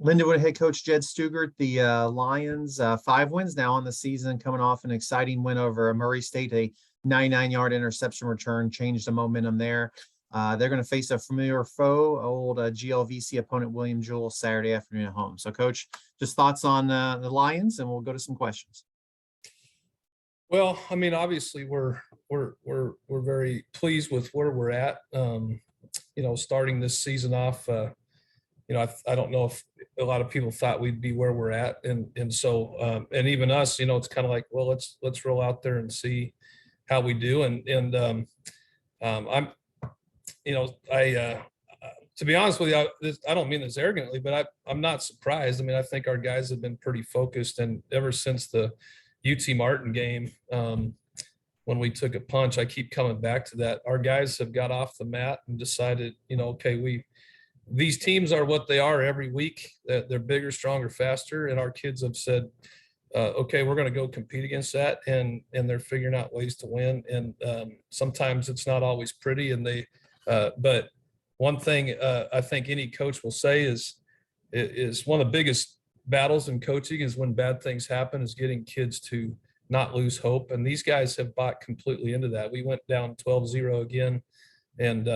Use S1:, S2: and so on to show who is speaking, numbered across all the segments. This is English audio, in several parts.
S1: Lindenwood head coach Jed Stugart, the Lions, 5 wins now on the season, coming off an exciting win over Murray State, a 99-yard interception return, changed the momentum there. They're going to face a familiar foe, old GLVC opponent William Jewell, Saturday afternoon at home. So, Coach, just thoughts on the Lions, and we'll go to some questions.
S2: Well, I mean, obviously, we're very pleased with where we're at. Starting this season off. I don't know if a lot of people thought we'd be where we're at, and so even us, it's kind of like, well, let's roll out there and see how we do. To be honest with you, I don't mean this arrogantly, but I'm not surprised. I mean, I think our guys have been pretty focused, and ever since the UT Martin game, when we took a punch, I keep coming back to that. Our guys have got off the mat and decided, okay, these teams are what they are every week. They're bigger, stronger, faster, and our kids have said, okay, we're going to go compete against that, and they're figuring out ways to win. And sometimes it's not always pretty, but one thing I think any coach will say is one of the biggest battles in coaching is when bad things happen, is getting kids to not lose hope. And these guys have bought completely into that. We went down 12-0 again, and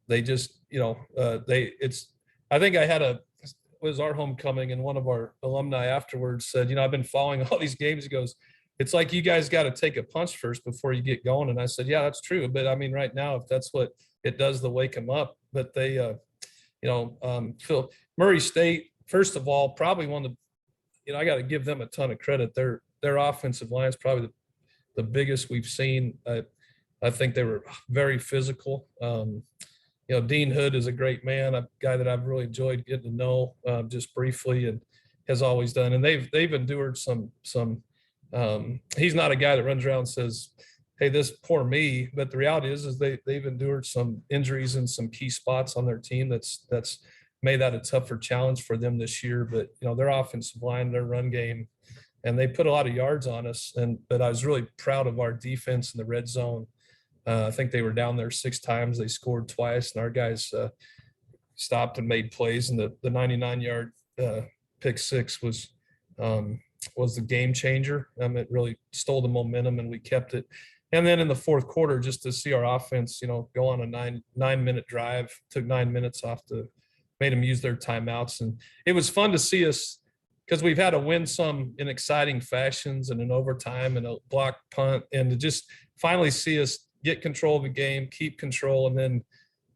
S2: they just, I think it was our homecoming, and one of our alumni afterwards said, I've been following all these games. He goes, it's like you guys got to take a punch first before you get going. And I said, yeah, that's true. But I mean, right now, if that's what it does to wake them up. But they, Murray State, first of all, probably one of the, I got to give them a ton of credit. Their offensive line is probably the biggest we've seen. I think they were very physical. Dean Hood is a great man, a guy that I've really enjoyed getting to know just briefly, and has always done. And they've endured some. He's not a guy that runs around and says, hey, this poor me. But the reality is they've endured some injuries in some key spots on their team. That's made that a tougher challenge for them this year. But their offensive line, their run game, and they put a lot of yards on us. But I was really proud of our defense in the red zone. I think they were down there 6 times. They scored twice, and our guys stopped and made plays. And the 99-yard pick six was the game changer. It really stole the momentum, and we kept it. And then in the fourth quarter, just to see our offense, go on a nine-minute drive, took 9 minutes off made them use their timeouts. And it was fun to see us, because we've had to win some in exciting fashions and in overtime and a block punt, and to just finally see us get control of the game, keep control, and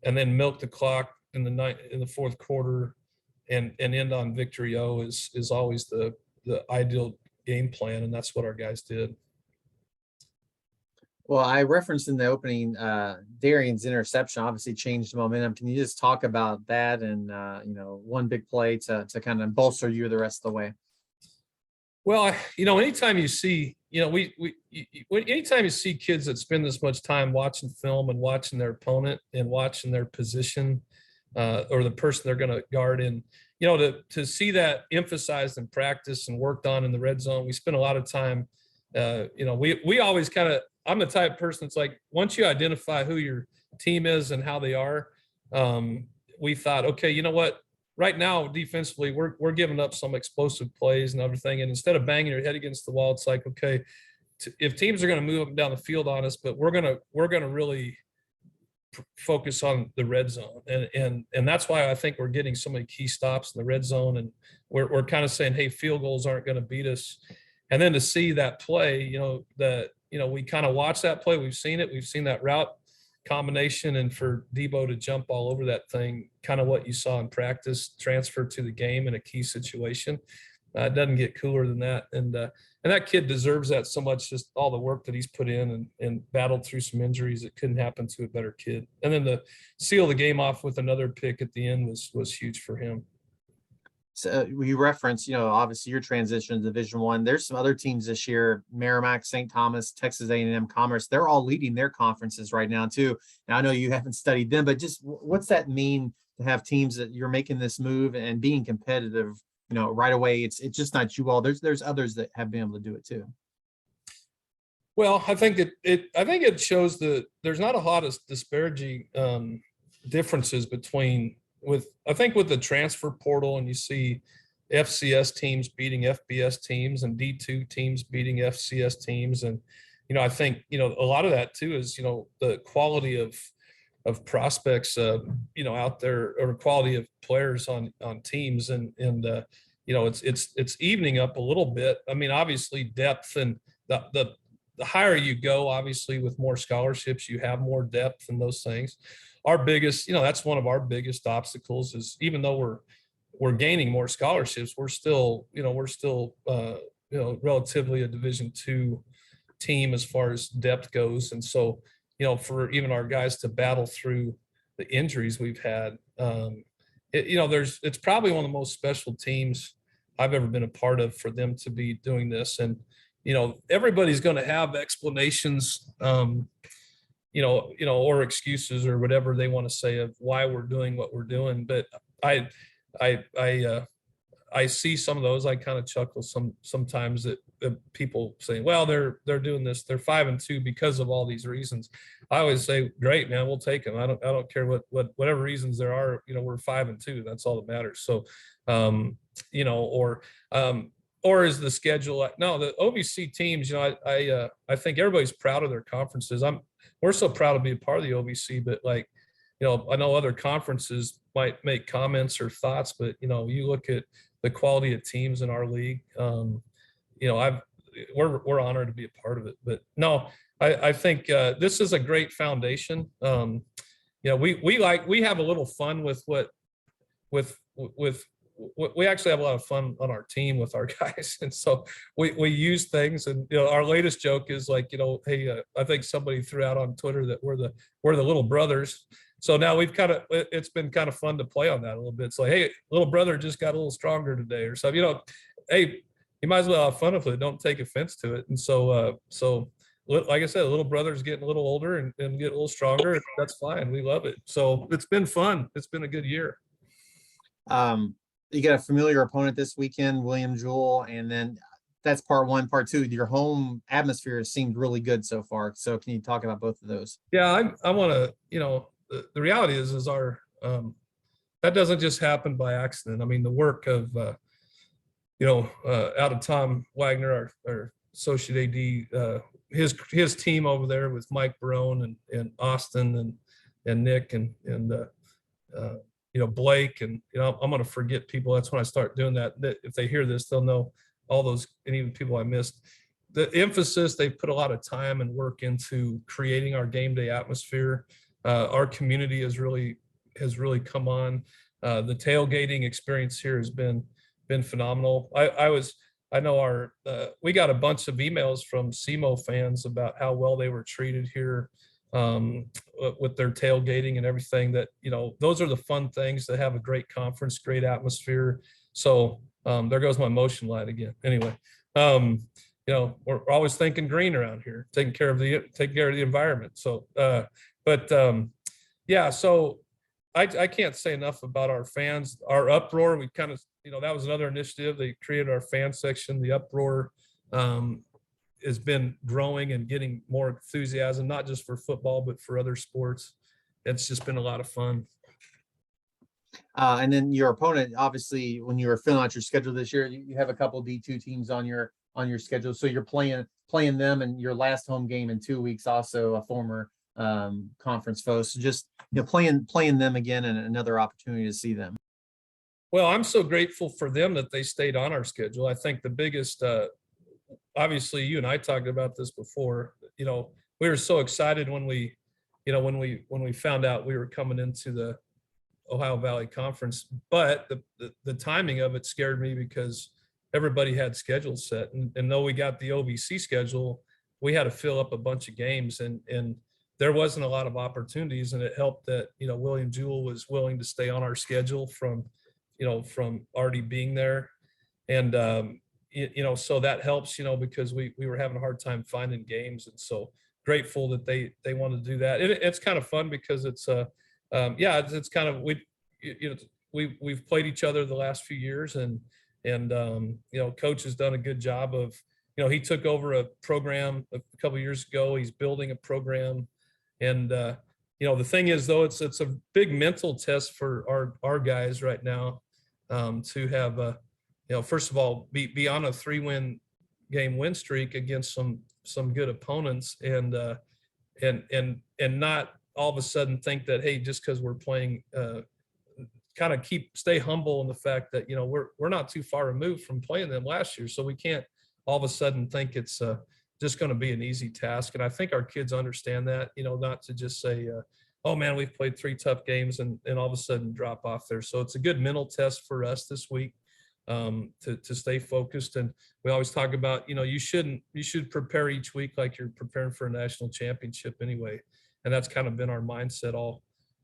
S2: then milk the clock in the fourth quarter and end on victory is always the ideal game plan. And that's what our guys did.
S1: Well, I referenced in the opening Darian's interception obviously changed the momentum. Can you just talk about that and one big play to kind of bolster you the rest of the way?
S2: Well, anytime you see, anytime you see kids that spend this much time watching film and watching their opponent and watching their position or the person they're going to guard in, to see that emphasized in practice and worked on in the red zone. We spend a lot of time, we always kind of, I'm the type of person that's like, once you identify who your team is and how they are, we thought, okay, you know what? Right now, defensively, we're giving up some explosive plays and everything. And instead of banging your head against the wall, it's like, okay, if teams are going to move up and down the field on us, but we're going to really focus on the red zone. And that's why I think we're getting so many key stops in the red zone. And we're kind of saying, hey, field goals aren't going to beat us. And then to see that play, we kind of watch that play. We've seen it. We've seen that route combination, and for Debo to jump all over that thing, kind of what you saw in practice, transfer to the game in a key situation. It doesn't get cooler than that. And that kid deserves that so much, just all the work that he's put in and battled through some injuries. It couldn't happen to a better kid. And then to seal the game off with another pick at the end was huge for him.
S1: So we reference, obviously your transition to Division I. There's some other teams this year: Merrimack, St. Thomas, Texas A&M, Commerce. They're all leading their conferences right now too. And I know you haven't studied them, but just what's that mean to have teams that you're making this move and being competitive? Right away. It's just not you all. There's others that have been able to do it too.
S2: Well, I think it shows that there's not a lot of disparaging differences between I think with the transfer portal, and you see FCS teams beating FBS teams and D2 teams beating FCS teams. And, I think, a lot of that too is, the quality of prospects, out there, or quality of players on teams. And it's evening up a little bit. I mean, obviously depth, and the higher you go, obviously with more scholarships, you have more depth and those things. Our biggest, that's one of our biggest obstacles is, even though we're gaining more scholarships, we're still relatively a Division II team as far as depth goes. And so, for even our guys to battle through the injuries we've had, it's probably one of the most special teams I've ever been a part of, for them to be doing this. And, everybody's going to have explanations, or excuses or whatever they want to say of why we're doing what we're doing. But I see some of those. I kind of chuckle sometimes that people say, well, they're doing this, they're 5-2 because of all these reasons. I always say, great, man, we'll take them. I don't care whatever reasons there are, we're 5-2. That's all that matters. So, or is the schedule? No, the OVC teams, I think everybody's proud of their conferences. We're so proud to be a part of the OVC, but I know other conferences might make comments or thoughts, but you look at the quality of teams in our league. We're honored to be a part of it. But no, I think this is a great foundation. We have a little fun with we actually have a lot of fun on our team with our guys. And so we use things, and, our latest joke is hey, I think somebody threw out on Twitter that we're the little brothers. So now it's been kind of fun to play on that a little bit. It's like, hey, little brother just got a little stronger today or something, hey, you might as well have fun with it. Don't take offense to it. And so, like I said, little brother's getting a little older and get a little stronger. That's fine. We love it. So it's been fun. It's been a good year.
S1: You got a familiar opponent this weekend, William Jewell, and then that's part one. Part two, your home atmosphere has seemed really good so far. So can you talk about both of those?
S2: Yeah, I want to, the reality is our, that doesn't just happen by accident. I mean, the work of, out of Tom Wagner, our associate AD, his team over there with Mike Barone and Austin and Nick and Blake, and, I'm going to forget people. That's when I start doing that. If they hear this, they'll know all those, and even people I missed. The emphasis, they put a lot of time and work into creating our game day atmosphere. Our community has really come on. The tailgating experience here has been phenomenal. I know we got a bunch of emails from SEMO fans about how well they were treated here, with their tailgating and everything. That, those are the fun things that have a great conference, great atmosphere. So there goes my motion light again. Anyway, we're always thinking green around here, taking care of the environment. So, yeah, so I can't say enough about our fans, our uproar. We kind of, that was another initiative. They created our fan section. The uproar has been growing and getting more enthusiasm, not just for football, but for other sports. It's just been a lot of fun.
S1: And then your opponent, obviously, when you were filling out your schedule this year, you have a couple of D2 teams on your schedule. So you're playing them, and your last home game in 2 weeks, also a former conference foe. So just, playing them again, and another opportunity to see them.
S2: Well, I'm so grateful for them that they stayed on our schedule. I think the biggest, obviously, you and I talked about this before. We were so excited when we found out we were coming into the Ohio Valley Conference, but the timing of it scared me, because everybody had schedules set, and though we got the OVC schedule, we had to fill up a bunch of games, and there wasn't a lot of opportunities. And it helped that William Jewell was willing to stay on our schedule from already being there, and so that helps, because we were having a hard time finding games. And so grateful that they wanted to do that. It's kind of fun, because it's it's kind of, we've played each other the last few years, and coach has done a good job of, he took over a program a couple of years ago. He's building a program, and the thing is though, it's a big mental test for our guys right now, to have first of all, be on a 3-win game win streak against some good opponents, and not all of a sudden think that, hey, just because we're playing, kind of stay humble in the fact that we're not too far removed from playing them last year, so we can't all of a sudden think it's just going to be an easy task. And I think our kids understand that, not to just say, oh man, we've played 3 tough games and all of a sudden drop off there. So it's a good mental test for us this week, to stay focused. And we always talk about, you should prepare each week like you're preparing for a national championship anyway. And that's kind of been our mindset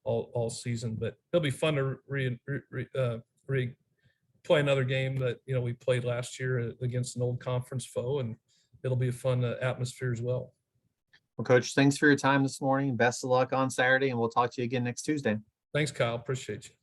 S2: all season. But it'll be fun to play another game that we played last year against an old conference foe, and it'll be a fun atmosphere as well.
S1: Well, Coach, thanks for your time this morning. Best of luck on Saturday, and we'll talk to you again next Tuesday.
S2: Thanks, Kyle. Appreciate you.